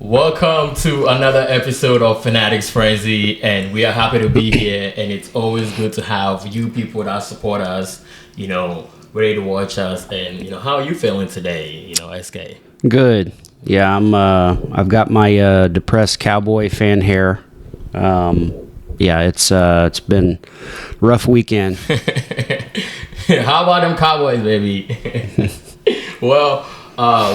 Welcome to another episode of Fanatics Frenzy, and we are happy to be here. And it's always good to have you people that support us, ready to watch us. And how are you feeling today, SK? Good. Yeah, I've got my depressed Cowboy fan hair. It's been a rough weekend. How about them Cowboys, baby? Well,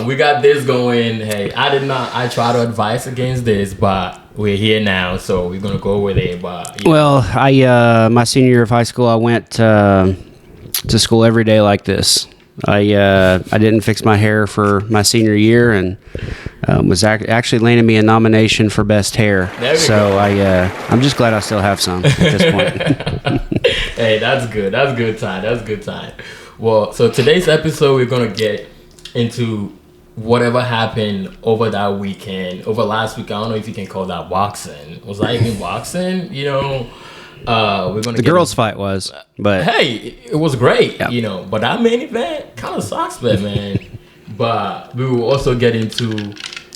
we got this going. Hey, I try to advise against this, but we're here now, so we're gonna go with it. But well, my senior year of high school, I went to school every day like this. I didn't fix my hair for my senior year, and was actually landing me a nomination for best hair. So I'm just glad I still have some at this point. Hey, that's good. That's good time. Well, so today's episode, we're gonna get into whatever happened over that weekend, over last week. I don't know if you can call that boxing. Was that even boxing? We're gonna. The girls' fight was, but hey, it was great. Yeah. But that main event kind of sucks, man. But we will also get into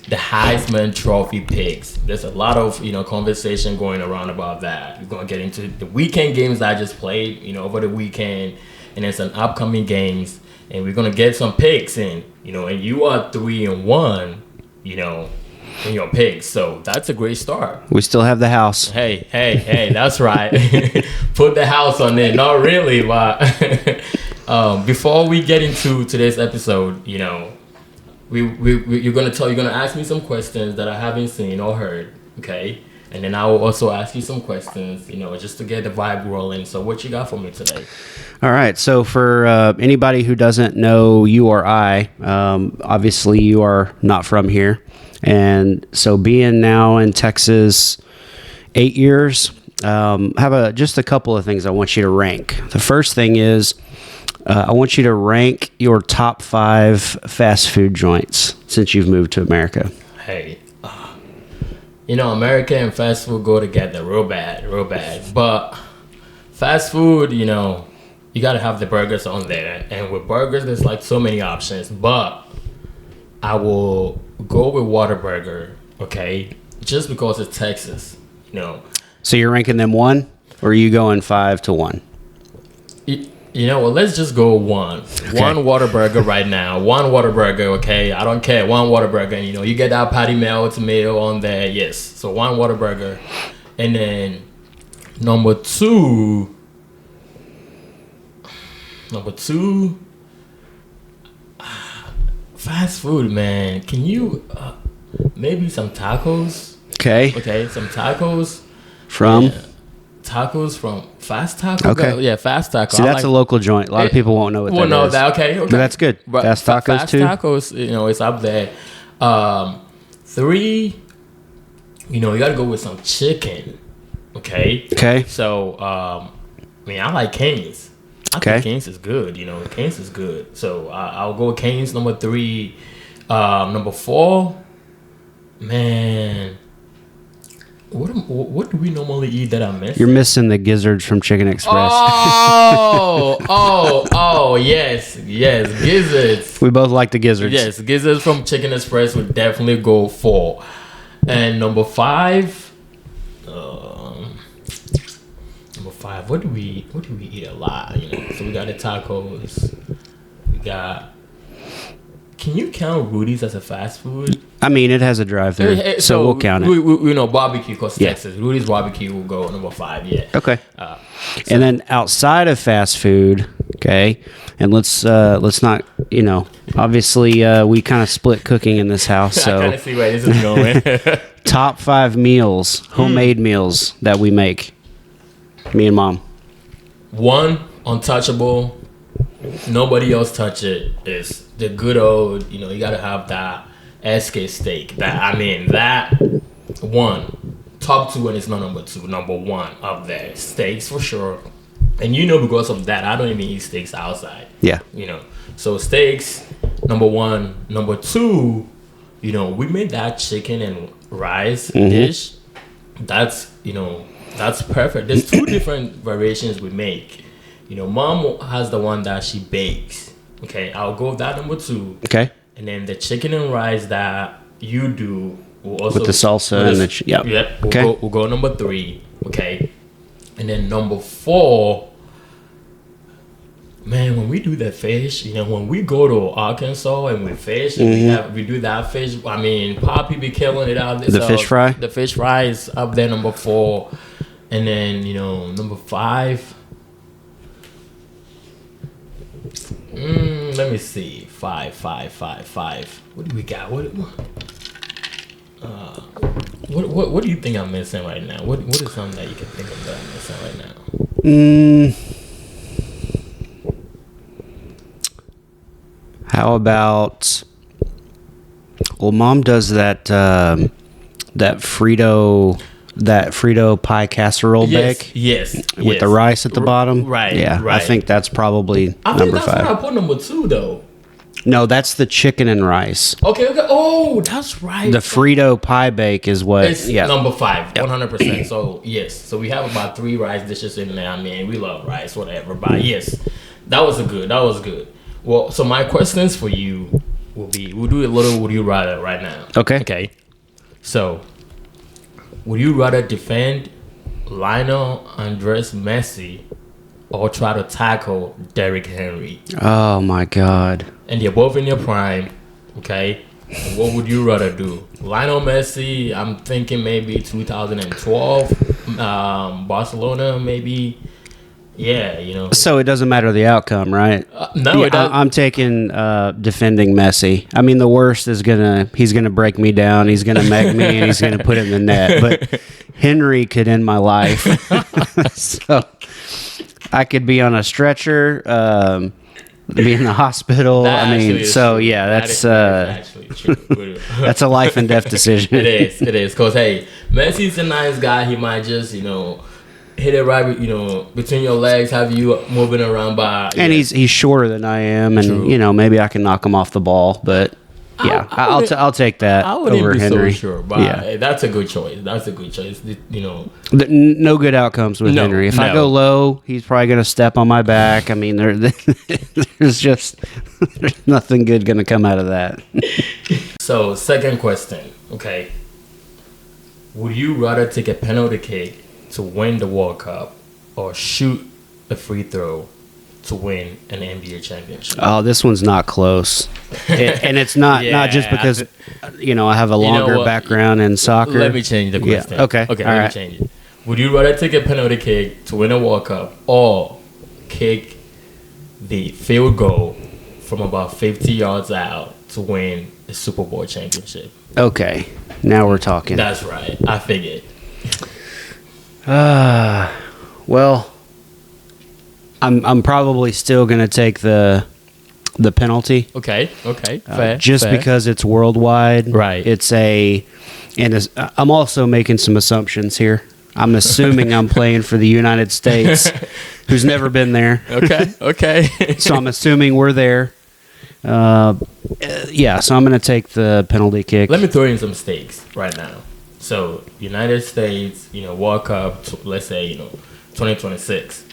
the Heisman Trophy picks. There's a lot of conversation going around about that. We're gonna get into the weekend games that I just played, over the weekend, and then some upcoming games. And we're gonna get some picks in, and you are 3-1, in your picks. So that's a great start. we still have the house. Hey, that's right. Put the house on it. Not really, but before we get into today's episode, you're gonna ask me some questions that I haven't seen or heard, okay? And then I will also ask you some questions, just to get the vibe rolling. So what you got for me today? All right. So for anybody who doesn't know you or I, obviously you are not from here. And so being now in Texas 8 years, have just a couple of things I want you to rank. The first thing is I want you to rank your top 5 fast food joints since you've moved to America. Hey. America and fast food go together real bad. But fast food, you got to have the burgers on there. And with burgers, there's like so many options. But I will go with Whataburger, okay? Just because it's Texas, So you're ranking them 1, or are you going 5 to 1? Well, let's just go 1. Okay. One Whataburger right now. One Whataburger, okay? I don't care. One Whataburger. And, you get that patty melt tomato on there. Yes. So one Whataburger. And then number 2, fast food, man. Can you, maybe some tacos? Okay. Okay, some tacos. From? Yeah. Tacos from Fast Taco. Okay. Yeah, Fast Taco. See, that's a local joint. A lot of people won't know what that is. Okay. But that's good. But Fast Tacos, too? Fast Tacos, it's up there. 3, you got to go with some chicken. Okay? Okay. So, I like Cane's. I think Cane's is good. Cane's is good. So, I'll go with Cane's, number 3. Number 4, man... What do we normally eat that I miss? You're missing the gizzards from Chicken Express. Oh, yes, gizzards. We both like the gizzards. Yes, gizzards from Chicken Express would definitely go 4. And number 5, what do we eat a lot? So we got the tacos. We got. Can you count Rudy's as a fast food? I mean, it has a drive-thru, so we'll count it. We know barbecue because Texas. Rudy's barbecue will go number 5. Yeah. Okay. And then outside of fast food, okay, and let's not, obviously we kind of split cooking in this house, so I kind of see where this is going. top 5 meals, homemade meals that we make. Me and Mom. 1 untouchable. Nobody else touch it. Is the good old, you gotta have that SK steak. That 1. Top 2, and it's not number 2. Number 1 up there. Steaks for sure. And because of that, I don't even eat steaks outside. Yeah. So steaks, number 1. Number 2, we made that chicken and rice dish. That's perfect. There's 2 different variations we make. Mom has the one that she bakes. Okay, I'll go with that number 2. Okay. And then the chicken and rice that you do, We'll also, with the salsa and the Yep. Okay. We'll go number 3. Okay. And then number 4. Man, when we do that fish, when we go to Arkansas and we fish, and we do that fish. I mean, Poppy be killing it out there. The fish fry. The fish fry is up there, number 4, and then number 5. Let me see. 5. What do we got? What do you think I'm missing right now? What is something that you can think of that I'm missing right now? How about? Well, Mom does that Frito pie casserole bake. Yes. With the rice at the bottom. Right. Yeah. Right. I think that's probably I number think that's 5. what I put number 2 though. No, that's the chicken and rice. Okay. Oh, that's right. The Frito pie bake is what. It's number 5, 100%. So yes, so we have about 3 rice dishes in there. I mean, we love rice, whatever. But yes, that was good. Well, so my questions for you will be: we'll do a little would you rather right now. Okay. So, would you rather defend Lionel Andres Messi or try to tackle Derrick Henry? Oh my God. And you're both in your prime, okay? And what would you rather do? Lionel Messi, I'm thinking maybe 2012, Barcelona, maybe. Yeah, So it doesn't matter the outcome, right? No, it doesn't. I'm taking defending Messi. I mean, the worst is he's gonna break me down. He's gonna meg me, and he's gonna put it in the net. But Henry could end my life. So I could be on a stretcher, be in the hospital. That actually is true. That's actually true. that's a life and death decision. It is. Because hey, Messi's a nice guy. He might just hit it right, between your legs, have you moving around by. And he's shorter than I am, and True. Maybe I can knock him off the ball, but. Yeah, I'll take that I wouldn't over be Henry. so sure, but hey, that's a good choice. No good outcomes with Henry. If I go low, he's probably going to step on my back. I mean, there's nothing good going to come out of that. So, second question. Okay, would you rather take a penalty kick to win the World Cup or shoot a free throw to win an NBA championship? Oh, this one's not close. And it's not just because I have a longer background in soccer. Let me change the question. Yeah. Okay. Let me change it. Would you rather take a penalty kick to win a World Cup or kick the field goal from about 50 yards out to win a Super Bowl championship? Okay. Now we're talking. That's right. I figured. Well, I'm probably still going to take the penalty. Okay. Fair. Because it's worldwide. Right. I'm also making some assumptions here. I'm assuming I'm playing for the United States, who's never been there. Okay. So I'm assuming we're there. So I'm going to take the penalty kick. Let me throw in some stakes right now. So, United States, World Cup, let's say, 2026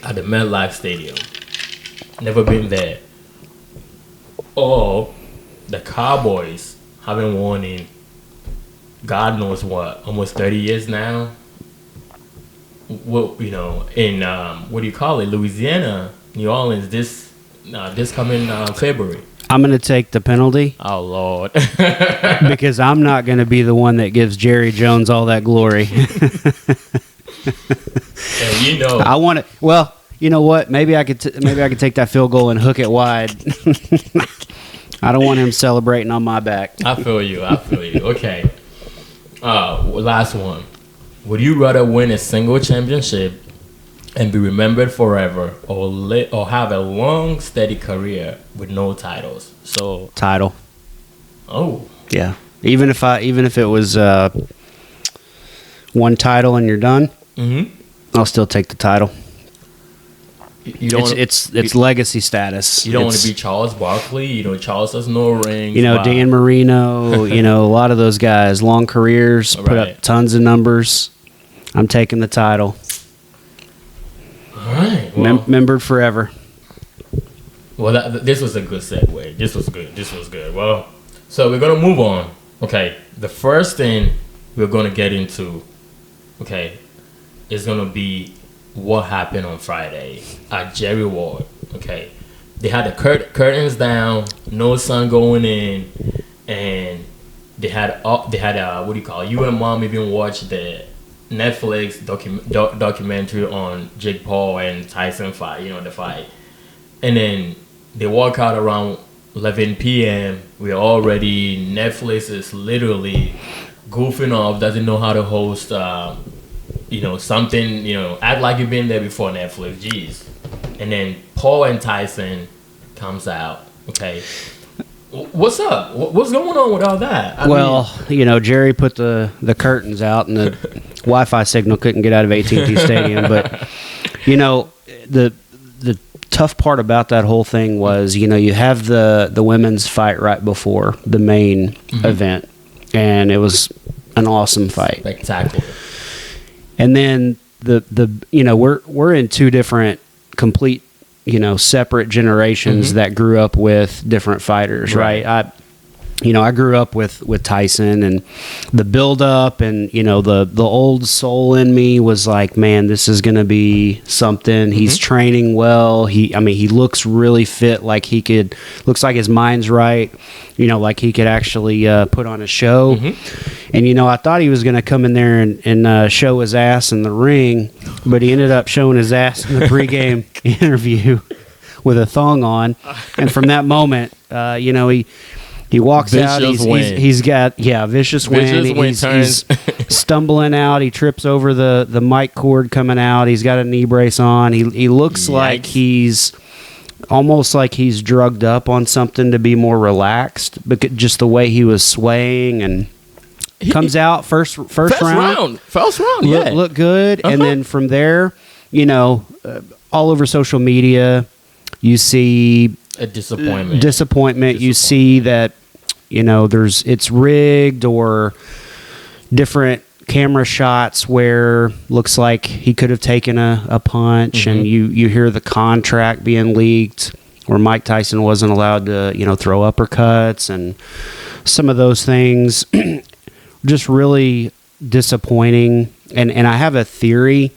at the MetLife Stadium. Never been there. Or the Cowboys haven't won in God knows what, almost 30 years now. Well, in what do you call it, Louisiana, New Orleans, this coming February. I'm going to take the penalty. Oh, Lord. Because I'm not going to be the one that gives Jerry Jones all that glory. And I want it. Well, you know what? Maybe I could take that field goal and hook it wide. I don't want him celebrating on my back. I feel you. Okay. Last one. Would you rather win a single championship and be remembered forever, or have a long, steady career with no titles? So title. Oh. Yeah. Even if it was one title and you're done, I'll still take the title. You don't. It's legacy status. You don't want to be Charles Barkley. Charles has no rings. Dan Marino. A lot of those guys, long careers, put up tons of numbers. I'm taking the title. All right. Well, remembered forever. Well, this was a good segue. This was good. Well, so we're gonna move on Okay, the first thing we're going to get into, okay, is going to be what happened on Friday at Jerry Ward. Okay, they had the curtains down, no sun going in, and they had what do you call it? You and Mom even watched the Netflix documentary on Jake Paul and Tyson fight. The fight, and then they walk out around 11 p.m. We're already, Netflix is literally goofing off, doesn't know how to host, something, act like you've been there before Netflix, jeez. And then Paul and Tyson comes out, okay. What's up? What's going on with all that? I mean, Jerry put the curtains out and the Wi-Fi signal couldn't get out of AT&T Stadium, but, the tough part about that whole thing was, you have the women's fight right before the main event, and it was an awesome fight, spectacular. And then we're in two different complete separate generations that grew up with different fighters, right? I grew up with Tyson, and the build up, and the old soul in me was like, man, this is going to be something. He's training well. He looks really fit. Like looks like his mind's right. Like he could actually put on a show. And I thought he was going to come in there and show his ass in the ring, but he ended up showing his ass in the pregame interview with a thong on. And from that moment, he walks out. He's got vicious wind. He's stumbling out. He trips over the mic cord coming out. He's got a knee brace on. He looks like he's almost like he's drugged up on something to be more relaxed. But just the way he was swaying, and comes out first round. Yeah, look good. And then from there, all over social media, you see a disappointment. You see that it's rigged, or different camera shots where looks like he could have taken a punch, and you hear the contract being leaked where Mike Tyson wasn't allowed to throw uppercuts, and some of those things just really disappointing. And I have a theory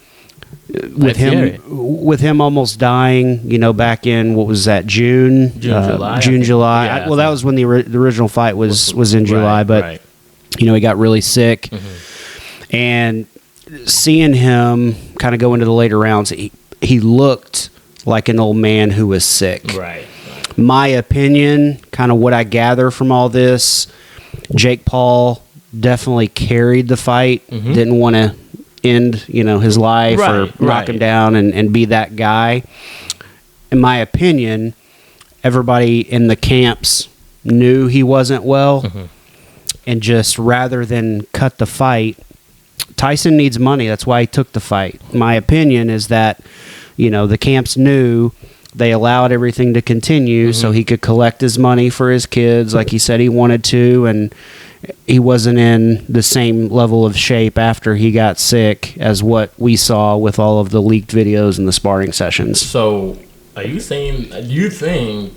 with him almost dying, back in, what was that, June, July. Yeah, well, that was when the original fight was in July, but he got really sick, and seeing him kind of go into the later rounds, he looked like an old man who was sick. Right. My opinion, kind of what I gather from all this, Jake Paul definitely carried the fight, didn't want to end his life or knock him down and be that guy. In my opinion, everybody in the camps knew he wasn't well, and just rather than cut the fight, Tyson needs money, that's why he took the fight. My opinion is that the camps knew, they allowed everything to continue so he could collect his money for his kids like he said he wanted to, and he wasn't in the same level of shape after he got sick as what we saw with all of the leaked videos and the sparring sessions. So, are you saying, do you think,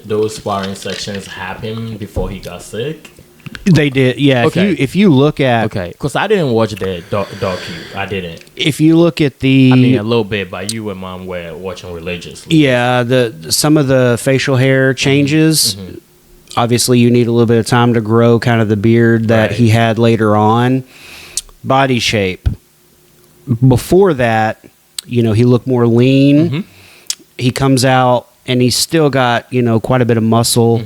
those sparring sessions happened before he got sick? They did, yeah. Okay. If you look at... Okay, because I didn't watch the docu. I didn't. If you look at the... I mean, a little bit, but you and Mom were watching religiously. Yeah, some of the facial hair changes... Obviously, you need a little bit of time to grow kind of the beard that he had later on. Body shape. Before that, he looked more lean. He comes out, and he's still got, quite a bit of muscle.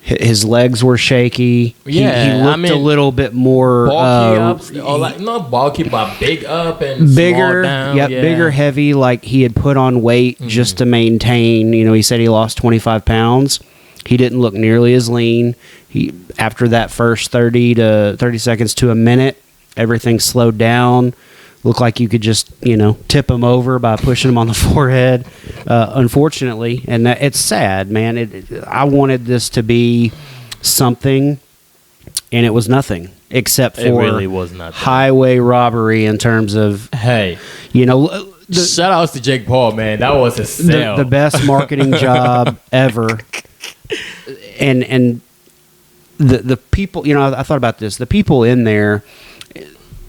His legs were shaky. Yeah, he looked a little bit more... bulky up, not bulky, but big up and bigger, small down. Bigger, heavy, like he had put on weight just to maintain. He said he lost 25 pounds. He didn't look nearly as lean. After that first 30 seconds to a minute, everything slowed down. Looked like you could just, tip him over by pushing him on the forehead, unfortunately. And it's sad, man. I wanted this to be something, and it was nothing, except for it really was nothing. Highway robbery in terms of, shout outs to Jake Paul, man. That was a sale. The best marketing job ever. And the people, I thought about this. The people in there,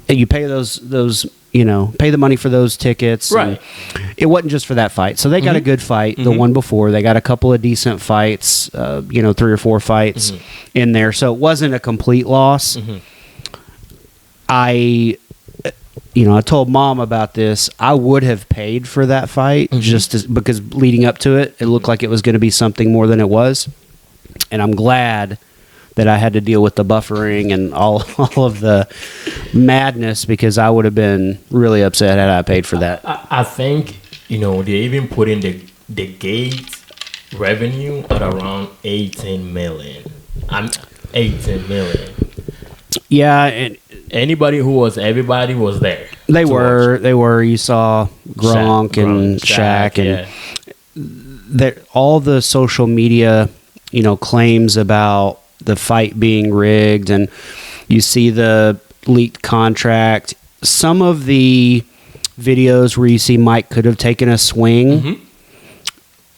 you pay those pay the money for those tickets. Right. It wasn't just for that fight. So they got a good fight. The one before, they got a couple of decent fights, 3 or 4 fights in there. So it wasn't a complete loss. I told Mom about this. I would have paid for that fight because leading up to it, it looked like it was going to be something more than it was. And I'm glad that I had to deal with the buffering and all of the madness, because I would have been really upset had I paid for that. I think, they even put in the gate revenue at around 18 million. 18 million. Yeah, and everybody was there. They were. You saw Gronk and Shaq and all the social media, claims about the fight being rigged, and you see the leaked contract. Some of the videos where you see Mike could have taken a swing,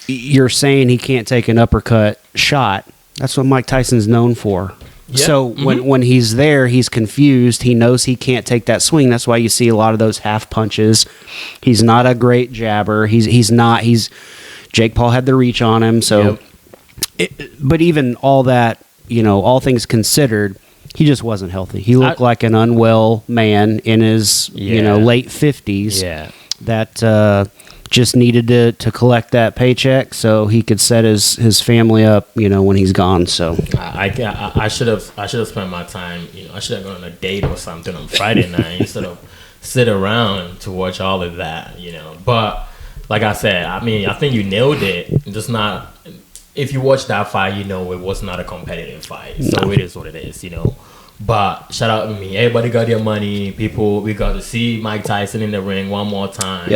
you're saying he can't take an uppercut shot. That's what Mike Tyson's known for. Yep. So when he's there, he's confused. He knows he can't take that swing. That's why you see a lot of those half punches. He's not a great jabber. Jake Paul had the reach on him. So, but even all that, all things considered, he just wasn't healthy. He looked like an unwell man in his late 50s. Yeah. That just needed to collect that paycheck so he could set his family up, when he's gone. So I should have spent my time, I should have gone on a date or something on Friday night instead of sit around to watch all of that, But like I said, I think you nailed it. Just not. If you watch that fight, it was not a competitive fight. So it is what it is, But shout out to me. Everybody got their money. We got to see Mike Tyson in the ring one more time,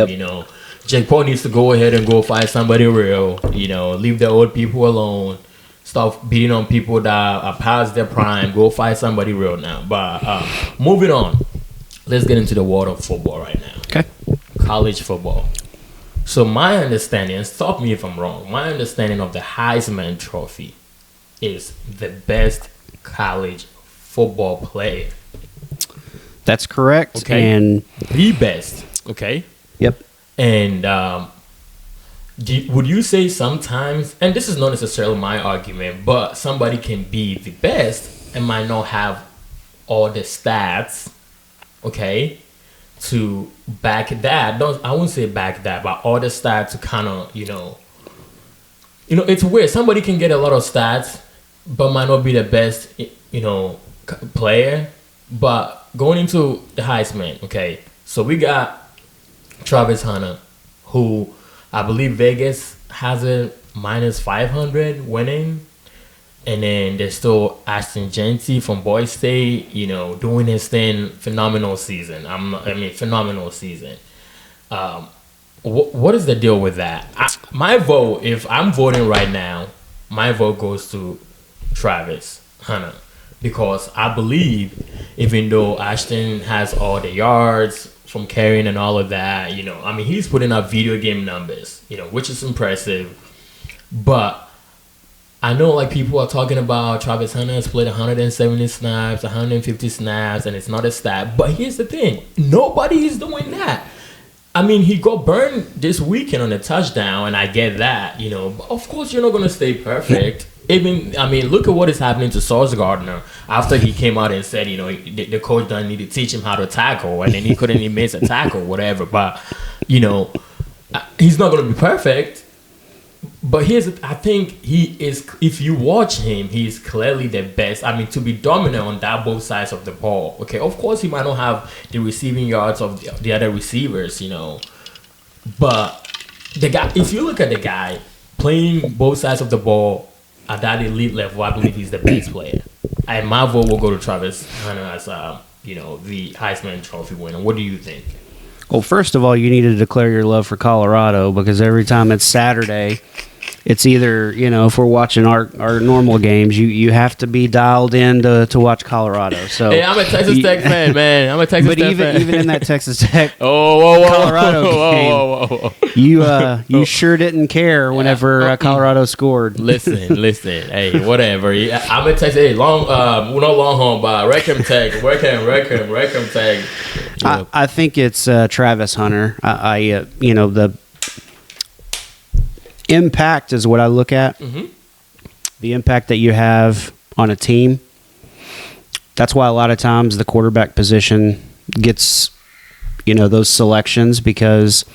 Jake Paul needs to go ahead and go fight somebody real, leave the old people alone. Stop beating on people that are past their prime. Go fight somebody real now. But moving on, let's get into the world of football right now. Okay. College football. So my understanding, and stop me if I'm wrong, my understanding of the Heisman Trophy is the best college football player. That's correct. Okay. And the best. Okay. Yep. And would you say sometimes, and this is not necessarily my argument, but somebody can be the best and might not have all the stats, okay, to back that. I wouldn't say back that, but all the stats to kind of, it's weird. Somebody can get a lot of stats, but might not be the best, player. But going into the Heisman, okay, so we got Travis Hunter, who I believe Vegas has a minus 500 winning. And then there's still Ashton Jeanty from Boise State, doing his thing. Phenomenal season. Phenomenal season. What is the deal with that? My vote, if I'm voting right now, my vote goes to Travis Hunter. Because I believe, even though Ashton has all the yards from carrying and all of that, he's putting up video game numbers, which is impressive. But I know people are talking about Travis Hunter has played 170 snaps, 150 snaps, and it's not a stat. But here's the thing. Nobody is doing that. He got burned this weekend on a touchdown, and I get that, But of course, you're not going to stay perfect. Look at what is happening to Sauce Gardner after he came out and said, the coach doesn't need to teach him how to tackle, and then he couldn't even miss a tackle, whatever. But, he's not going to be perfect. But I think he is, if you watch him, he's clearly the best. To be dominant on that both sides of the ball. Okay, of course, he might not have the receiving yards of the other receivers, But the guy, if you look at the guy playing both sides of the ball at that elite level, I believe he's the best player. And my vote will go to Travis Hunter as, the Heisman Trophy winner. What do you think? Well, first of all, you need to declare your love for Colorado, because every time it's Saturday, it's either, if we're watching our normal games, you have to be dialed in to watch Colorado. So hey, I'm a Texas Tech fan, man. I'm a Texas Tech fan. But even in that Texas Tech Colorado game, you sure didn't care whenever Colorado scored. Listen. Hey, whatever. I'm a Texas. Hey, not Longhorn, but Wreckham Tech. Wreckham Tech. I think it's Travis Hunter. The impact is what I look at. Mm-hmm. The impact that you have on a team. That's why a lot of times the quarterback position gets, those selections, because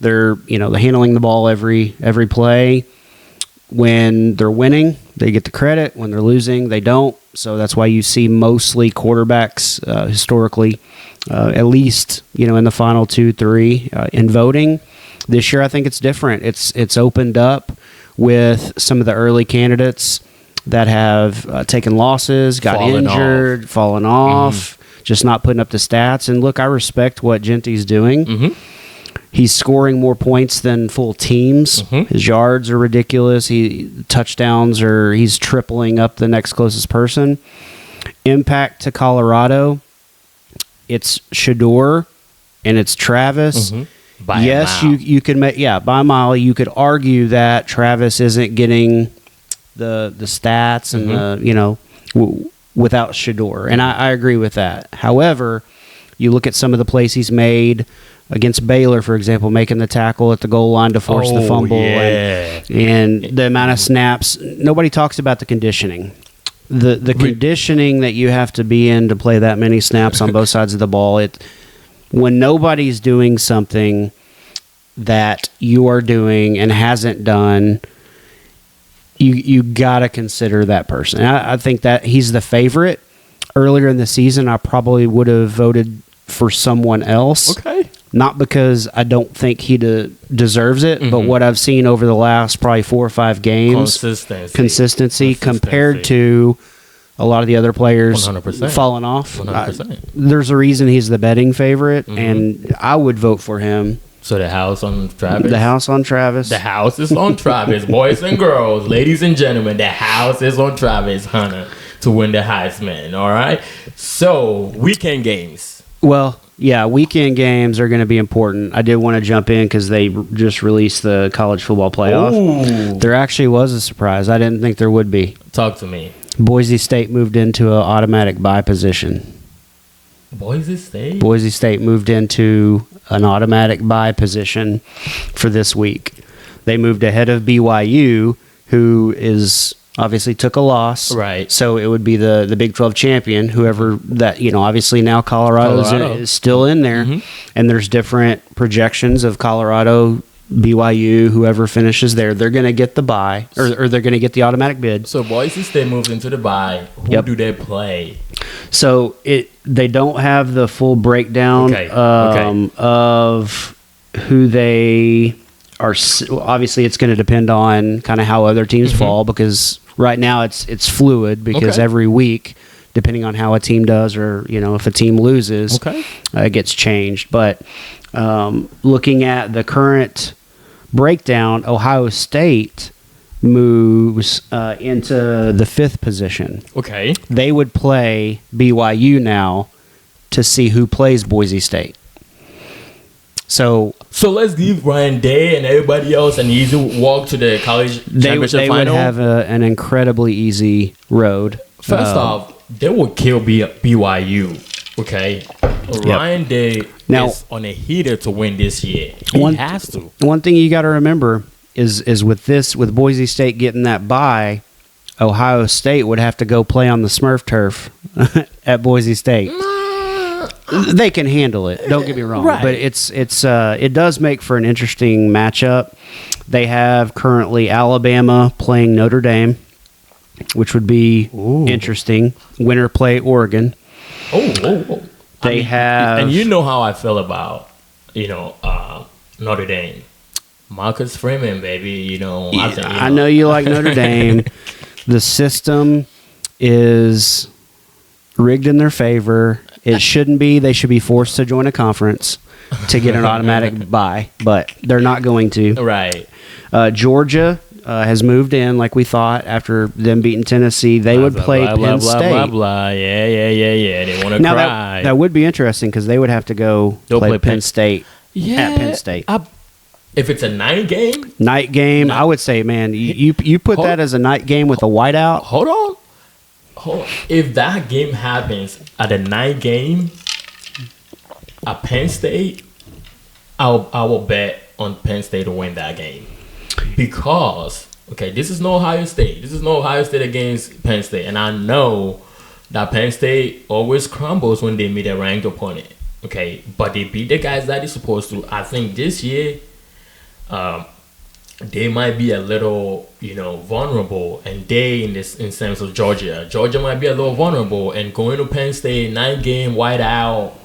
they're handling the ball every play. When they're winning, they get the credit. When they're losing, they don't. So that's why you see mostly quarterbacks historically, at least in the final 2-3 in voting. This year, I think it's different. It's opened up with some of the early candidates that have taken losses, got injured, fallen off, just not putting up the stats. And look, I respect what Genty's doing. Mm-hmm. He's scoring more points than full teams. Mm-hmm. His yards are ridiculous. He's tripling up the next closest person. Impact to Colorado, it's Shedeur and it's Travis. Mm-hmm. You could make by a mile. You could argue that Travis isn't getting the stats and without Shedeur, and I agree with that. However, you look at some of the plays he's made against Baylor, for example, making the tackle at the goal line to force the fumble, and the amount of snaps. Nobody talks about the conditioning. The conditioning that you have to be in to play that many snaps on both sides of the ball. When nobody's doing something that you are doing and hasn't done, you got to consider that person. I think that he's the favorite. Earlier in the season, I probably would have voted for someone else. Okay. Not because I don't think he deserves it, but what I've seen over the last probably 4 or 5 games, consistency compared to a lot of the other players 100%. Falling off. 100%. There's a reason he's the betting favorite, and I would vote for him. So the house on Travis? The house on Travis. The house is on Travis. Boys and girls, ladies and gentlemen, the house is on Travis Hunter to win the Heisman, all right? So, weekend games. Well, yeah, weekend games are going to be important. I did want to jump in because they just released the college football playoff. Ooh. There actually was a surprise. I didn't think there would be. Talk to me. Boise State moved into an automatic bye position. Boise State? Boise State moved into an automatic bye position for this week. They moved ahead of BYU, who is obviously took a loss. Right. So it would be the Big 12 champion, whoever that, obviously now Colorado is still in there. Mm-hmm. And there's different projections of Colorado, BYU, whoever finishes there, they're going to get the bye, or they're going to get the automatic bid. So Boise State moves into the bye. Who do they play? So they don't have the full breakdown of who they are. Obviously, it's going to depend on kind of how other teams fall, because right now it's fluid, because every week, depending on how a team does, or if a team loses, it gets changed. But looking at the current breakdown, Ohio State moves into the 5th position. Okay. They would play BYU now to see who plays Boise State. So let's give Ryan Day and everybody else an easy walk to the college championship they final. Would have an incredibly easy road. First off, they would kill BYU. Okay. Ryan Day is on a heater to win this year. He has to. One thing you got to remember is with Boise State getting that bye, Ohio State would have to go play on the Smurf turf at Boise State. They can handle it. Don't get me wrong, but it does make for an interesting matchup. They have currently Alabama playing Notre Dame, which would be interesting. Winner play Oregon. They have, and you know how I feel about Notre Dame. Marcus Freeman, baby. I know you like Notre Dame. The system is rigged in their favor. It shouldn't be. They should be forced to join a conference to get an automatic bye, but they're not going to. Right. Georgia has moved in like we thought after them beating Tennessee. They would play Penn State. Blah, blah. Yeah. They want to cry. That would be interesting because they would have to go play Penn State at Penn State. If it's a night game? Night game, I would say, man, you put that as a night game with a whiteout. Hold on. If that game happens at a night game at Penn State, I will bet on Penn State to win that game. Because, this is no Ohio State. This is no Ohio State against Penn State. And I know that Penn State always crumbles when they meet a ranked opponent. But they beat the guys that they're supposed to. I think this year, they might be a little, vulnerable, and in sense of Georgia might be a little vulnerable, and going to Penn State, night game, white out,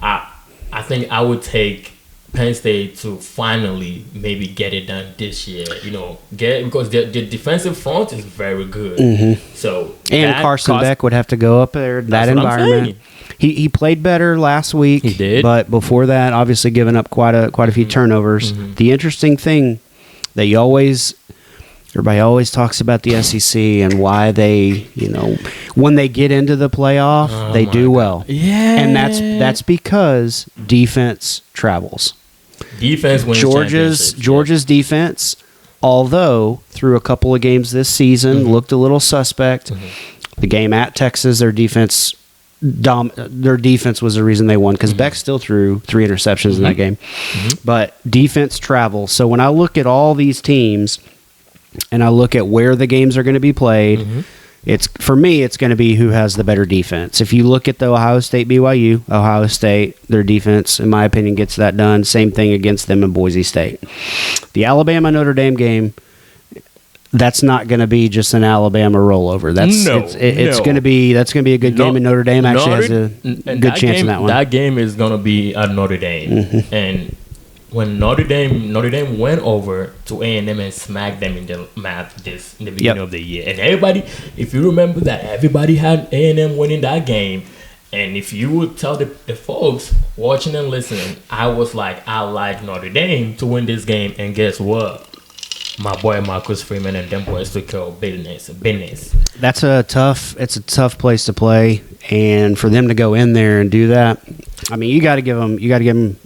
I think I would take Penn State to finally maybe get it done this year, because the defensive front is very good. Mm-hmm. So Carson Beck would have to go up there, that environment. He played better last week. He did. But before that, obviously giving up quite a few turnovers. Mm-hmm. The interesting thing that everybody always talks about the SEC and why they, when they get into the playoff, they do well. Yeah. And that's because defense travels. Defense wins Georgia's defense, although through a couple of games this season, looked a little suspect. Mm-hmm. The game at Texas, their defense was the reason they won, because Beck still threw 3 interceptions in that game. Mm-hmm. But defense travels. So when I look at all these teams and I look at where the games are going to be played, for me, it's going to be who has the better defense. If you look at the Ohio State their defense, in my opinion, gets that done. Same thing against them in Boise State. The Alabama Notre Dame game, that's not going to be just an Alabama rollover. It's going to be a good game, and Notre Dame actually has a good chance in that one. That game is going to be at Notre Dame, and when Notre Dame went over to A&M and smacked them in the beginning of the year, and everybody, if you remember that, everybody had A&M winning that game. And if you would tell the folks watching and listening, I was like, I like Notre Dame to win this game, and guess what? My boy Marcus Freeman and them boys took care of business. It's a tough place to play, and for them to go in there and do that, I mean, you got to give them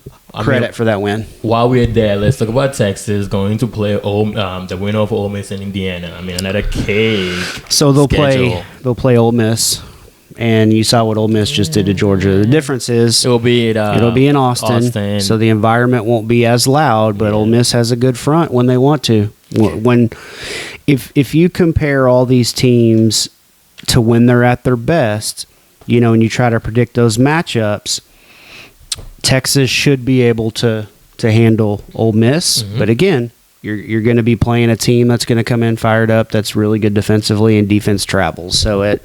credit for that win. While we're there, let's talk about Texas going to play the winner of Ole Miss and Indiana. I mean, another cake. So they'll play Ole Miss. And you saw what Ole Miss just did to Georgia. The difference is it'll be in Austin, so the environment won't be as loud. But Ole Miss has a good front when they want to. If you compare all these teams to when they're at their best, and you try to predict those matchups, Texas should be able to handle Ole Miss. Mm-hmm. But again, you're going to be playing a team that's going to come in fired up, that's really good defensively, and defense travels. So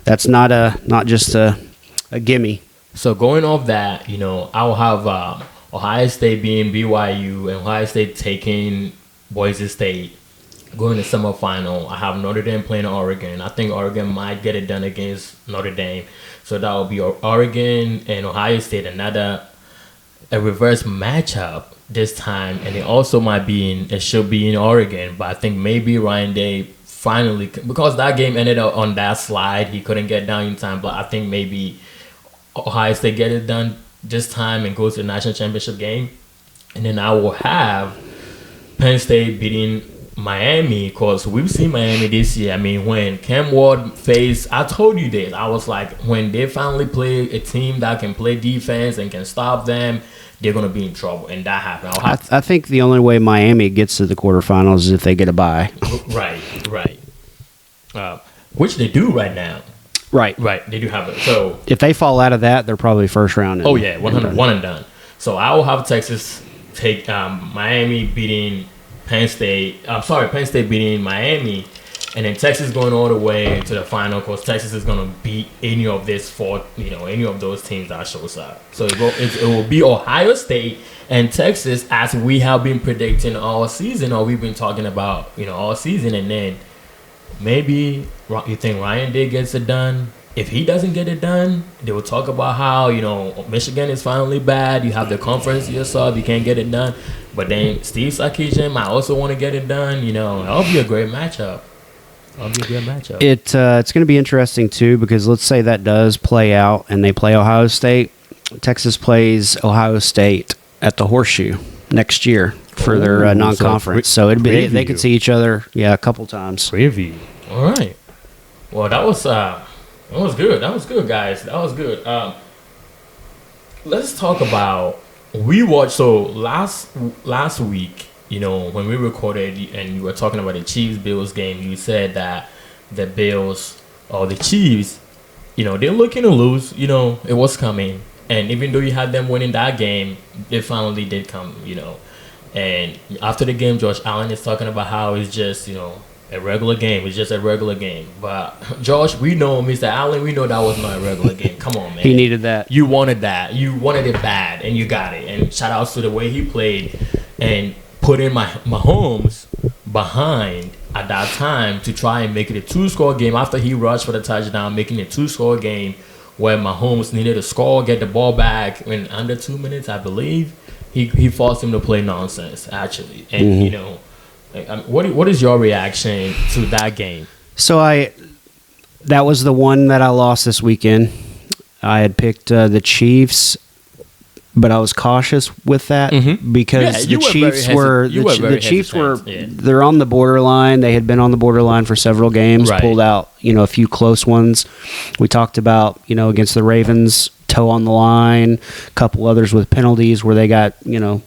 that's not just a gimme. So going off that, I'll have Ohio State being BYU and Ohio State taking Boise State, going to semifinal. I have Notre Dame playing Oregon. I think Oregon might get it done against Notre Dame. So that will be Oregon and Ohio State, a reverse matchup this time, and it should be in Oregon, but I think maybe Ryan Day finally, because that game ended up on that slide, he couldn't get down in time, but I think maybe Ohio State get it done this time and goes to the national championship game. And then I will have Penn State beating Miami, because we've seen Miami this year. I mean, when Cam Ward faced, I told you this, I was like, when they finally play a team that can play defense and can stop them, they're going to be in trouble, and that happened. I think the only way Miami gets to the quarterfinals is if they get a bye. Right. Which they do right now. Right. They do have it. So if they fall out of that, they're probably first round. Oh yeah, 101 and done. So I will have Texas take Miami beating Penn State. Penn State beating Miami. And then Texas going all the way to the final, because Texas is going to beat any of any of those teams that shows up. So it will be Ohio State and Texas, as we have been predicting all season, or we've been talking about, all season. And then maybe you think Ryan Day gets it done. If he doesn't get it done, they will talk about how, Michigan is finally bad. You have the conference yourself. You can't get it done. But then Steve Sarkisian might also want to get it done. You know, that'll be a great matchup. It's going to be interesting, too, because let's say that does play out and they play Ohio State. Texas plays Ohio State at the Horseshoe next year for their non-conference. So it'd be they could see each other, a couple times. Preview. All right. Well, that was good. That was good, guys. That was good. Let's talk about we watched. So last week, you know, when we recorded and you were talking about the Chiefs-Bills game, you said that the Bills or the Chiefs, you know, they're looking to lose. You know, it was coming. And even though you had them winning that game, they finally did come, you know. And after the game, Josh Allen is talking about how it's just, you know, a regular game. It's just a regular game. But, Josh, we know, Mr. Allen, we know that was not a regular game. Come on, man. He needed that. You wanted that. You wanted it bad, and you got it. And shout outs to the way he played and put in Mahomes behind at that time to try and make it a two-score game after he rushed for the touchdown, making it a two-score game where Mahomes needed to score, get the ball back in under 2 minutes, I believe. He forced him to play nonsense, actually. And, you know, what is your reaction to that game? So that was the one that I lost this weekend. I had picked the Chiefs, but I was cautious with that because the Chiefs were they're on the borderline. They had been on the borderline for several games, pulled out, you know, a few close ones. We talked about, you know, against the Ravens, toe on the line, a couple others with penalties where they got, you know,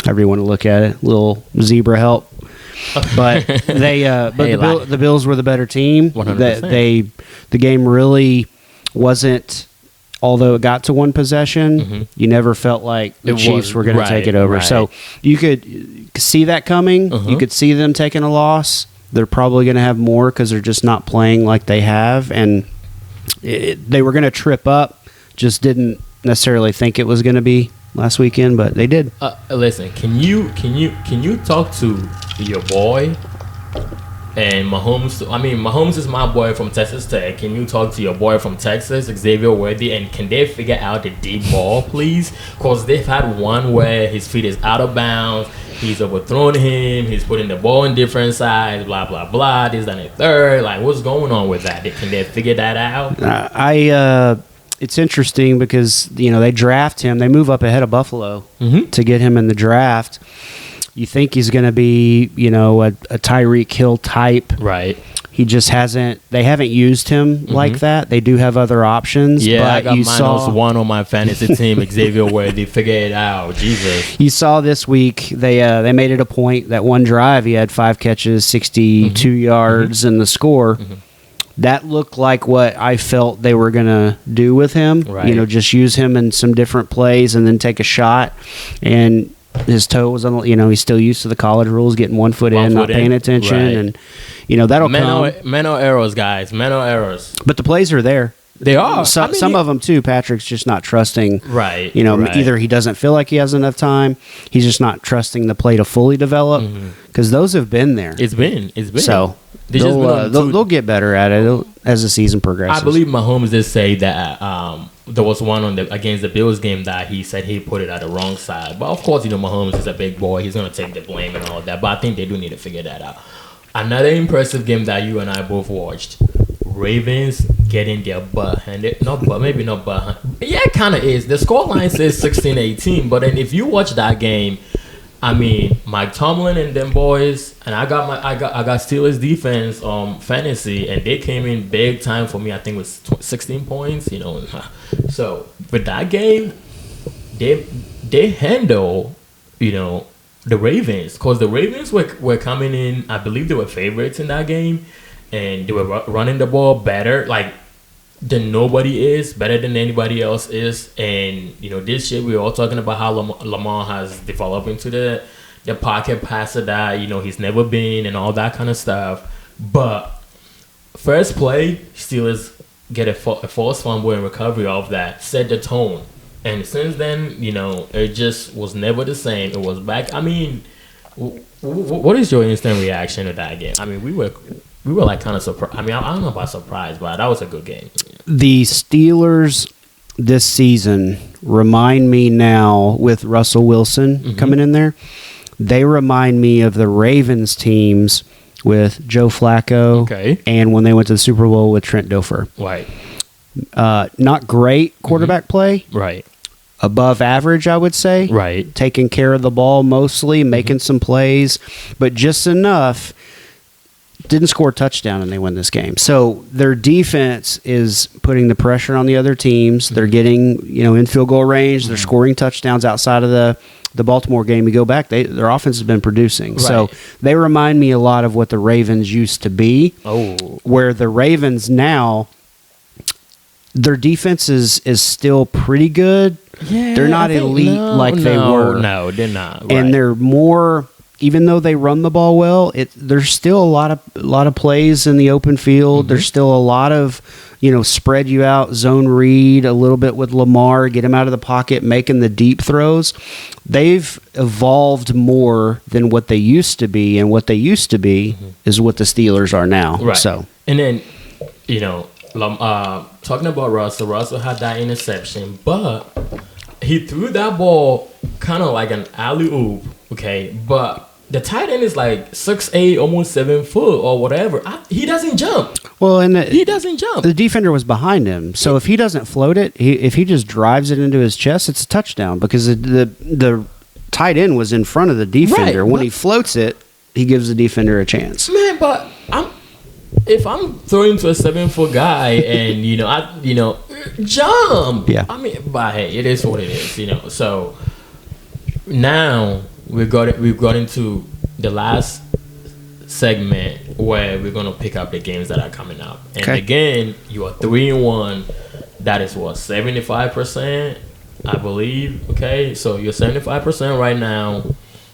however you want to look at it, little zebra help. But the Bills were the better team. 100%. The game really wasn't. Although it got to one possession, you never felt like the Chiefs were going to take it over. So you could see that coming. You could see them taking a loss. They're probably going to have more because they're just not playing like they have. And they were going to trip up. Just didn't necessarily think it was going to be last weekend, but they did. Listen, can you talk to your boy? And Mahomes is my boy from Texas Tech. Can you talk to your boy from Texas, Xavier Worthy, and can they figure out the deep ball, please? Because they've had one where his feet is out of bounds, he's overthrown him, he's putting the ball in different sides, blah, blah, blah, this, that, and the third. Like, what's going on with that? Can they figure that out? It's interesting because, you know, they draft him. They move up ahead of Buffalo to get him in the draft. You think he's going to be, you know, a Tyreek Hill type. Right. He just hasn't. They haven't used him like that. They do have other options. Yeah, but I got -1 on my fantasy team, Xavier Worthy. Figure it out. Jesus. You saw this week, they made it a point that one drive, he had 5 catches, 62 yards, and the score. That looked like what I felt they were going to do with him. Right. You know, just use him in some different plays and then take a shot. And his toe was on, you know, he's still used to the college rules, getting 1 foot in, not paying attention. Right. And, you know, that'll come. Mental errors, guys. Mental errors. But the plays are there. They are. Some of them, too. Patrick's just not trusting. Right. You know, either he doesn't feel like he has enough time. He's just not trusting the play to fully develop. Because those have been there. It's been. So they'll get better at it as the season progresses. I believe Mahomes did say that there was one against the Bills game that he said he put it at the wrong side. But, of course, you know, Mahomes is a big boy. He's going to take the blame and all that. But I think they do need to figure that out. Another impressive game that you and I both watched. Ravens getting their butt handed. Maybe not butt. Yeah, it kind of is. The scoreline says 16-18. But then if you watch that game, I mean, Mike Tomlin and them boys, and I got Steelers defense fantasy, and they came in big time for me. I think it was 16 points, you know. So with that game, they handle, you know, the Ravens, because the Ravens were coming in. I believe they were favorites in that game, and they were running the ball better, like than nobody is, better than anybody else is. And, you know, this year we were all talking about how Lamar has developed into the pocket passer that, you know, he's never been and all that kind of stuff. But first play, Steelers get a false fumble and recovery of that, set the tone. And since then, you know, it just was never the same. It was back. I mean, what is your instant reaction to that game? I mean, we were like kind of surprised. I mean, I don't know about surprised, but that was a good game. The Steelers this season remind me now, with Russell Wilson coming in there, They remind me of the Ravens teams with Joe Flacco and when they went to the Super Bowl with Trent Dilfer. Right. Not great quarterback play. Right. Above average, I would say. Right. Taking care of the ball mostly, making some plays, but just enough. Didn't score a touchdown and they win this game. So their defense is putting the pressure on the other teams. They're getting, in field goal range. They're scoring touchdowns outside of the Baltimore game. You go back, their offense has been producing. Right. So they remind me a lot of what the Ravens used to be. Oh. Where the Ravens now, their defense is still pretty good. Yeah, they're not elite they were. No, they're not. Right. And they're more... Even though they run the ball well, there's still a lot of plays in the open field. There's still a lot of, spread you out, zone read a little bit with Lamar, get him out of the pocket, making the deep throws. They've evolved more than what they used to be, and what they used to be is what the Steelers are now. Right. So, and then, talking about Russell had that interception, but he threw that ball kind of like an alley-oop. Okay, but the tight end is like 6'8", almost 7 foot or whatever. He doesn't jump. Well, and he doesn't jump. The defender was behind him, so if he doesn't float it, if he just drives it into his chest, it's a touchdown because the tight end was in front of the defender. Right, when he floats it, he gives the defender a chance. Man, but if I'm throwing to a 7 foot guy and jump. Yeah. I mean, but hey, it is what it is. So now. We've got into the last segment where we're gonna pick up the games that are coming up. And again, you are 3-1. That is what 75%, I believe. Okay, so you're 75% right now.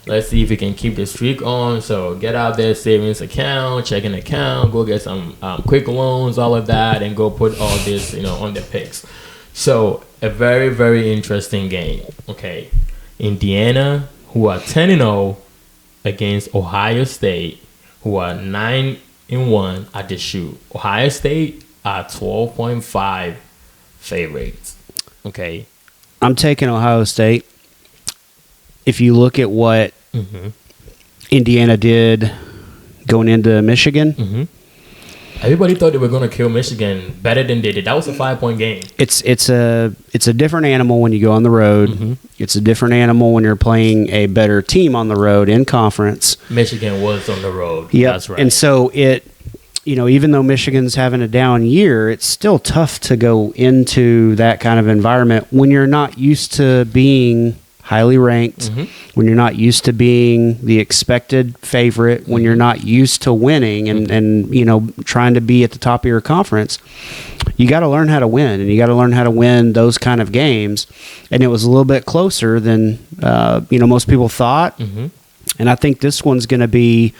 Let's see if we can keep the streak on. So get out there, savings account, checking account, go get some quick loans, all of that, and go put all this on the picks. So a very, very interesting game. Okay, Indiana, who are 10-0 against Ohio State, who are 9-1 at the shoot. Ohio State are 12.5 favorites. Okay. I'm taking Ohio State. If you look at what Indiana did going into Michigan, everybody thought they were going to kill Michigan better than they did. That was a 5-point game. It's a different animal when you go on the road. It's a different animal when you're playing a better team on the road in conference. Michigan was on the road. Yeah, that's right. And so even though Michigan's having a down year, it's still tough to go into that kind of environment when you're not used to being highly ranked, when you're not used to being the expected favorite, when you're not used to winning and trying to be at the top of your conference. You got to learn how to win, and you got to learn how to win those kind of games. And it was a little bit closer than most people thought. And I think this one's going to be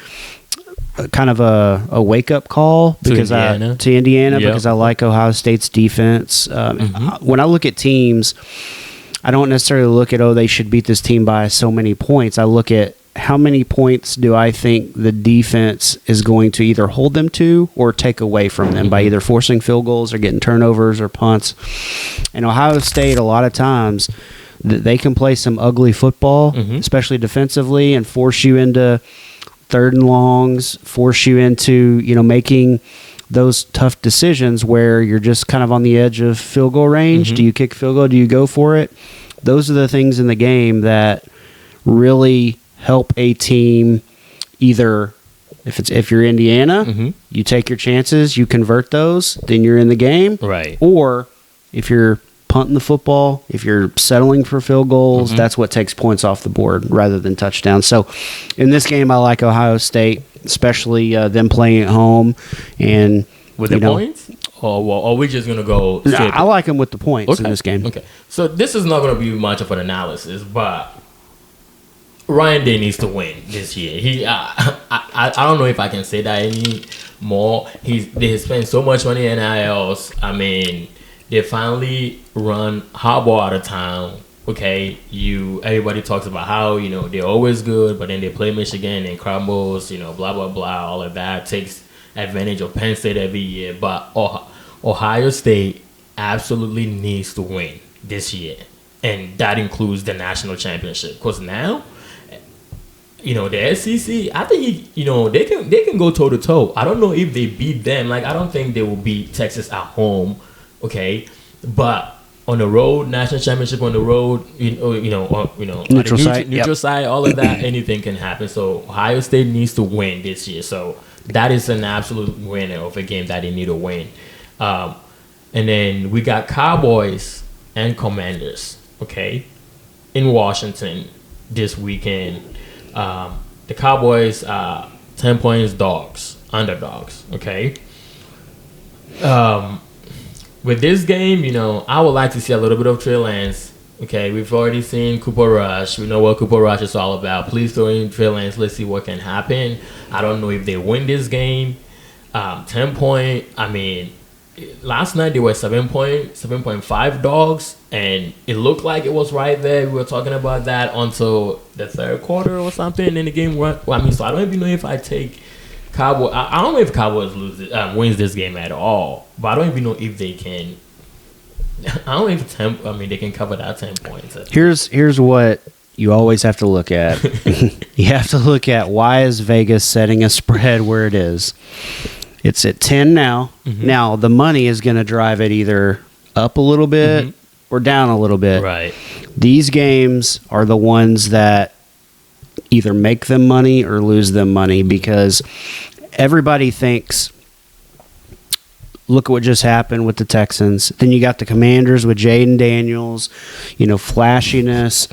kind of a wake up call to Indiana because I like Ohio State's defense. When I look at teams, I don't necessarily look at, they should beat this team by so many points. I look at how many points do I think the defense is going to either hold them to or take away from them by either forcing field goals or getting turnovers or punts. And Ohio State, a lot of times, they can play some ugly football, especially defensively, and force you into third and longs, force you into, making those tough decisions where you're just kind of on the edge of field goal range. Do you kick field goal? Do you go for it? Those are the things in the game that really help a team. Either if you're Indiana, you take your chances, you convert those, then you're in the game. Right. Or if you're punting the football, if you're settling for field goals, that's what takes points off the board rather than touchdowns. So in this game, I like Ohio State, especially them playing at home. And with the points? Or are we just going to go straight? I like them with the points in this game. Okay. So this is not going to be much of an analysis, but Ryan Day needs to win this year. I don't know if I can say that anymore. They spent so much money in NILs. I mean, they finally run Harbaugh out of town. Okay, everybody talks about how they're always good, but then they play Michigan and crumbles. Blah blah blah. All of that takes advantage of Penn State every year. But Ohio State absolutely needs to win this year, and that includes the national championship. Because now, the SEC, I think they can go toe to toe. I don't know if they beat them. Like, I don't think they will beat Texas at home, okay? But on the road, national championship on the road, neutral side, all of that, anything can happen. So Ohio State needs to win this year. So that is an absolute winner of a game that they need to win. And then we got Cowboys and Commanders, okay, in Washington this weekend. The Cowboys are 10 points underdogs, okay? With this game, I would like to see a little bit of Trey Lance. Okay, we've already seen Cooper Rush. We know what Cooper Rush is all about. Please throw in Trey Lance. Let's see what can happen. I don't know if they win this game. 10 point. I mean, last night they were 7.5 dogs, and it looked like it was right there. We were talking about that until the third quarter or something, and then the game went. So I don't even know if I take Cowboys. I don't know if Cowboys wins this game at all, but I don't even know if they can. I don't know if they can cover that 10 points. Here's what you always have to look at. You have to look at, why is Vegas setting a spread where it is? It's at 10 now. Mm-hmm. Now the money is going to drive it either up a little bit or down a little bit. Right. These games are the ones that either make them money or lose them money, because everybody thinks, look at what just happened with the Texans. Then you got the Commanders with Jaden Daniels, flashiness.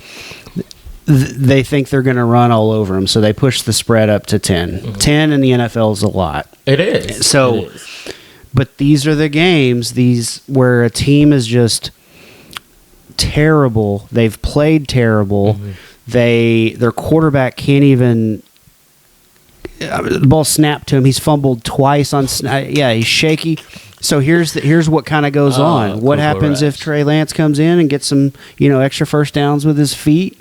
They think they're going to run all over them, so they push the spread up to 10. Mm-hmm. 10 in the NFL is a lot. It is. So, but these are the games where a team is just terrible. They've played terrible. Mm-hmm. Their quarterback can't even. The ball snapped to him. He's fumbled twice on. He's shaky. So here's what kind of goes on. What happens if Trey Lance comes in and gets some extra first downs with his feet?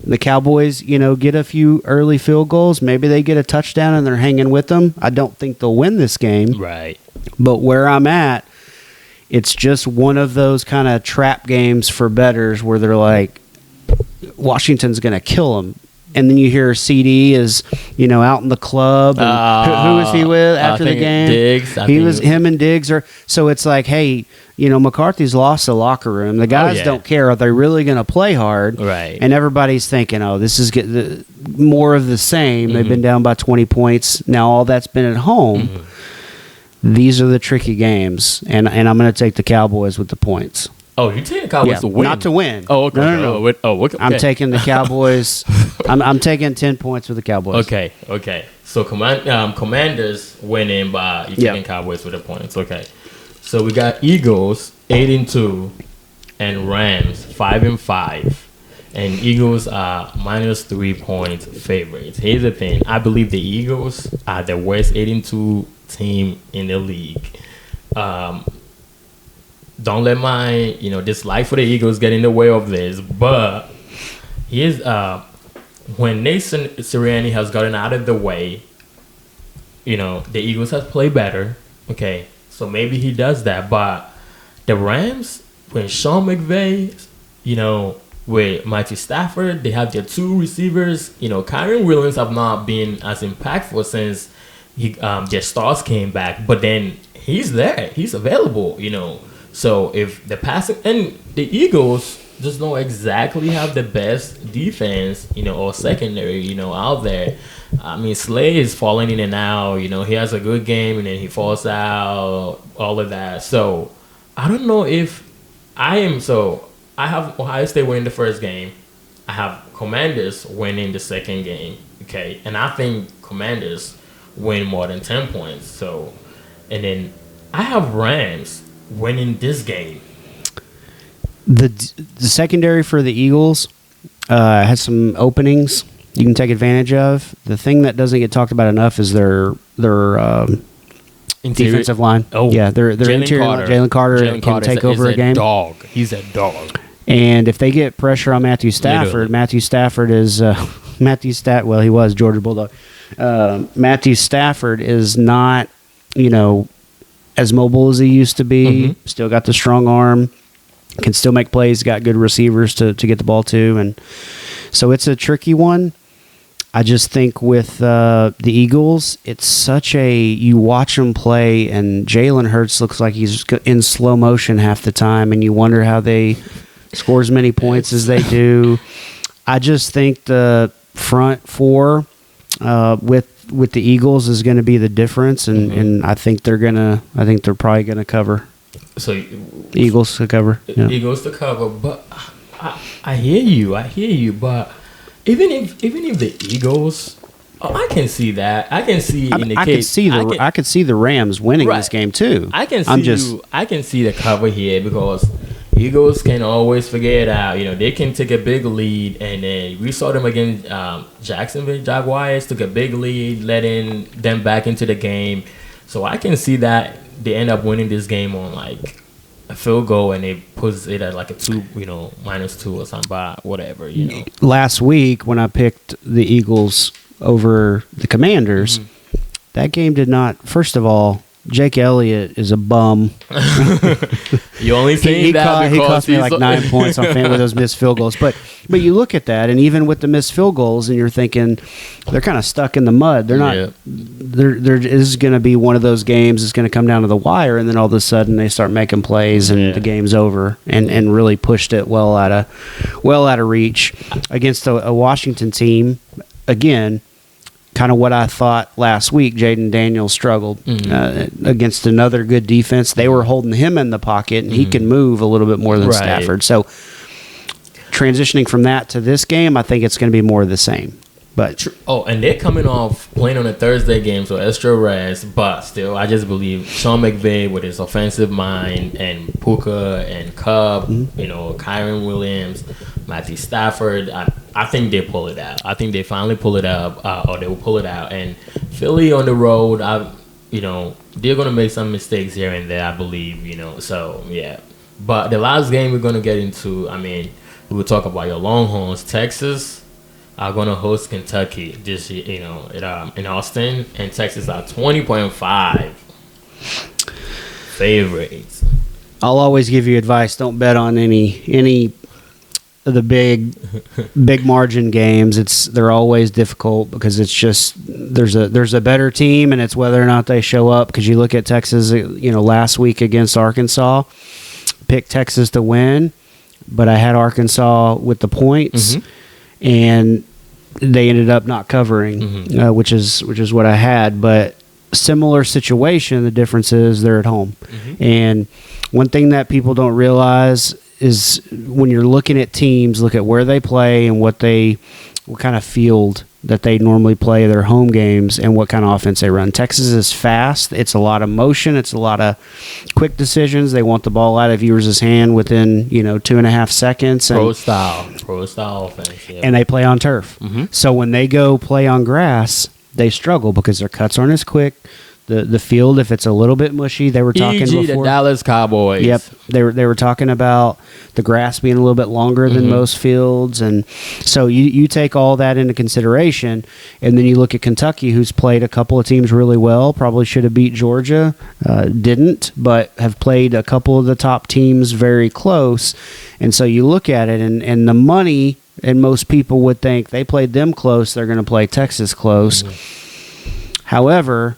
The Cowboys get a few early field goals. Maybe they get a touchdown and they're hanging with them. I don't think they'll win this game. Right. But where I'm at, it's just one of those kind of trap games for bettors where they're like, Washington's going to kill them. And then you hear CD is, out in the club. And who was he with after the game? Diggs. Him and Diggs are. So it's like, hey, McCarthy's lost the locker room. The guys don't care. Are they really going to play hard? Right. And everybody's thinking, this is more of the same. Mm-hmm. They've been down by 20 points. Now all that's been at home. Mm-hmm. These are the tricky games, and I'm going to take the Cowboys with the points. Oh, you're taking the Cowboys to win? Not to win. Oh, okay. No. Okay. I'm taking the Cowboys. I'm taking 10 points with the Cowboys. Okay. So Commanders winning by you taking Cowboys with the points. Okay. So we got Eagles 8-2 and Rams 5-5. And Eagles are -3 points favorites. Here's the thing. I believe the Eagles are the worst 8-2 team in the league. Don't let my dislike for the Eagles get in the way of this. But here's when Nathan Sirianni has gotten out of the way, the Eagles have played better. Okay, so maybe he does that. But the Rams, when Sean McVay, with Matthew Stafford, they have their two receivers. Kyron Williams have not been as impactful since their stars came back. But then he's there. He's available, So if the passing and the Eagles just don't exactly have the best defense, or secondary, out there. I mean, Slay is falling in and out. He has a good game and then he falls out. All of that. So I don't know if I am. So I have Ohio State winning the first game. I have Commanders winning the second game. Okay, and I think Commanders win more than 10 points. So, and then I have Rams winning this game. The secondary for the Eagles has some openings you can take advantage of. The thing that doesn't get talked about enough is their defensive line. Oh, yeah, their interior line. Jalen Carter can take over a game. Dog. He's a dog. And if they get pressure on Matthew Stafford, Matthew Stafford is well, he was Georgia Bulldog. Matthew Stafford is not, as mobile as he used to be. Mm-hmm. Still got the strong arm. Can still make plays. Got good receivers to get the ball to. And so it's a tricky one. I just think with the Eagles, it's such you watch them play, and Jalen Hurts looks like he's in slow motion half the time, and you wonder how they score as many points as they do. I just think the front four with the Eagles is going to be the difference, and I think they're probably going to cover. So Eagles to cover. Yeah. Eagles to cover, but I hear you, but even if the Eagles, I can see that. I can see in the case. I could see the Rams winning this game too. I can see the cover here because Eagles can always figure it out. They can take a big lead, and then we saw them against Jacksonville Jaguars. Took a big lead, letting them back into the game. So I can see that they end up winning this game on like a field goal, and they puts it at like a -2 or something, but whatever. Last week when I picked the Eagles over the Commanders, that game did not. First of all, Jake Elliott is a bum. You only saying that he cost me like 9 points on with those missed field goals. But you look at that, and even with the missed field goals, and you're thinking they're kind of stuck in the mud. They're not. Yeah. There is going to be one of those games. It's going to come down to the wire, and then all of a sudden they start making plays, and the game's over. And really pushed it well out of reach against a Washington team. Again, kind of what I thought last week. Jaden Daniels struggled against another good defense. They were holding him in the pocket, and he can move a little bit more than Stafford. So transitioning from that to this game, I think it's going to be more of the same. But and they're coming off playing on a Thursday game, so extra rest. But still, I just believe Sean McVay with his offensive mind, and Puka and Cobb, Kyron Williams, Matthew Stafford. I think they pull it out. I think they finally pull it up, or they will pull it out. And Philly on the road, they're gonna make some mistakes here and there, I believe. So yeah. But the last game we're gonna get into, we will talk about your Longhorns. Texas are gonna host Kentucky this year, in Austin, and Texas are 20.5 favorites. I'll always give you advice: don't bet on any of the big margin games. They're always difficult because it's just there's a better team, and it's whether or not they show up. Because you look at Texas, last week against Arkansas, picked Texas to win, but I had Arkansas with the points, and they ended up not covering, which is what I had. But similar situation. The difference is they're at home, and one thing that people don't realize is when you're looking at teams, look at where they play and what kind of field that they normally play their home games and what kind of offense they run. Texas is fast. It's a lot of motion. It's a lot of quick decisions. They want the ball out of yours' hand within 2.5 seconds. Pro style offense. Yeah. And they play on turf. So when they go play on grass, they struggle because their cuts aren't as quick. The field, if it's a little bit mushy, they were talking before. The Dallas Cowboys. Yep, they were talking about the grass being a little bit longer than most fields, and so you take all that into consideration, and then you look at Kentucky, who's played a couple of teams really well. Probably should have beat Georgia, didn't, but have played a couple of the top teams very close, and so you look at it, and the money, and most people would think they played them close, they're going to play Texas close. However,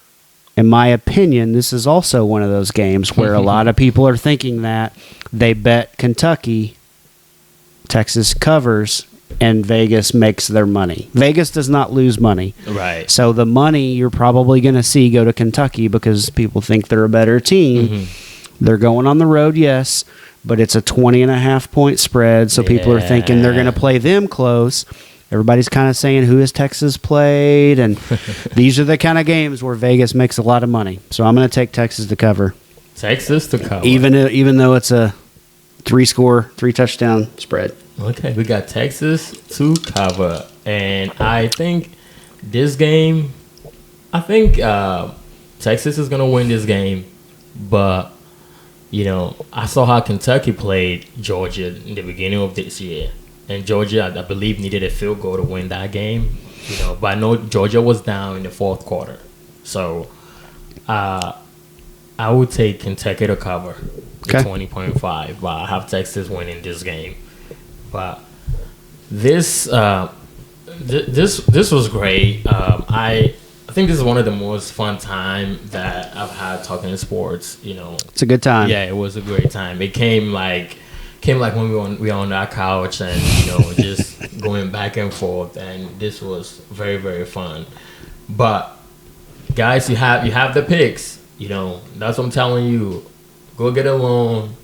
in my opinion, this is also one of those games where a lot of people are thinking that they bet Kentucky, Texas covers, and Vegas makes their money. Vegas does not lose money. Right. So the money you're probably going to see go to Kentucky because people think they're a better team. They're going on the road, yes, but it's a 20.5 point spread, so people are thinking they're going to play them close. Everybody's kind of saying, who has Texas played? And these are the kind of games where Vegas makes a lot of money. So I'm going to take Texas to cover. Texas to cover. Even though it's a 3-touchdown spread. Okay, we got Texas to cover. And I think this game, Texas is going to win this game. But, I saw how Kentucky played Georgia in the beginning of this year. And Georgia, I believe, needed a field goal to win that game. But I know Georgia was down in the fourth quarter. So I would take Kentucky to cover the 20.5. But I have Texas winning this game. But this This was great. I think this is one of the most fun time that I've had talking sports. It's a good time. Yeah, it was a great time. It came like when we were on that couch and just going back and forth, and this was very, very fun. But guys, you have the picks. That's what I'm telling you. Go get a loan,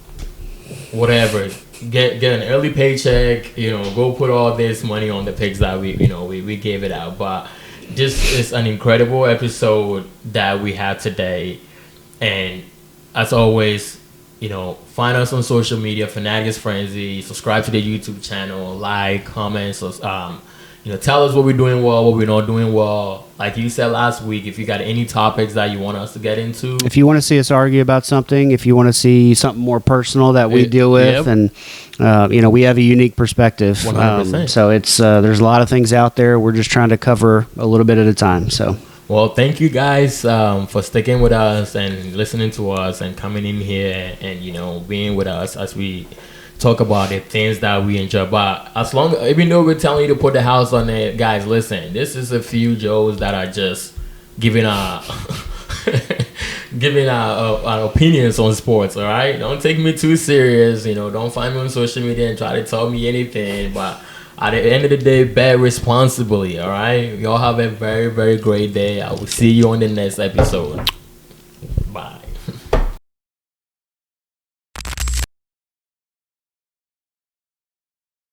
whatever. Get an early paycheck. Go put all this money on the picks that we gave it out. But this is an incredible episode that we had today, and as always, find us on social media, Fanatics Frenzy. Subscribe to the YouTube channel, like, comment, so tell us what we're doing well, what we're not doing well. Like you said last week, if you got any topics that you want us to get into, if you want to see us argue about something, if you want to see something more personal that we deal with, and we have a unique perspective. 100%. So it's there's a lot of things out there. We're just trying to cover a little bit at a time. So. Well, thank you guys for sticking with us and listening to us and coming in here and being with us as we talk about the things that we enjoy. But even though we're telling you to put the house on it, guys, listen, this is a few Joes that are just giving our opinions on sports. All right, don't take me too serious. Don't find me on social media and try to tell me anything. But at the end of the day, bet responsibly. All right, y'all have a very, very great day. I will see you on the next episode. Bye.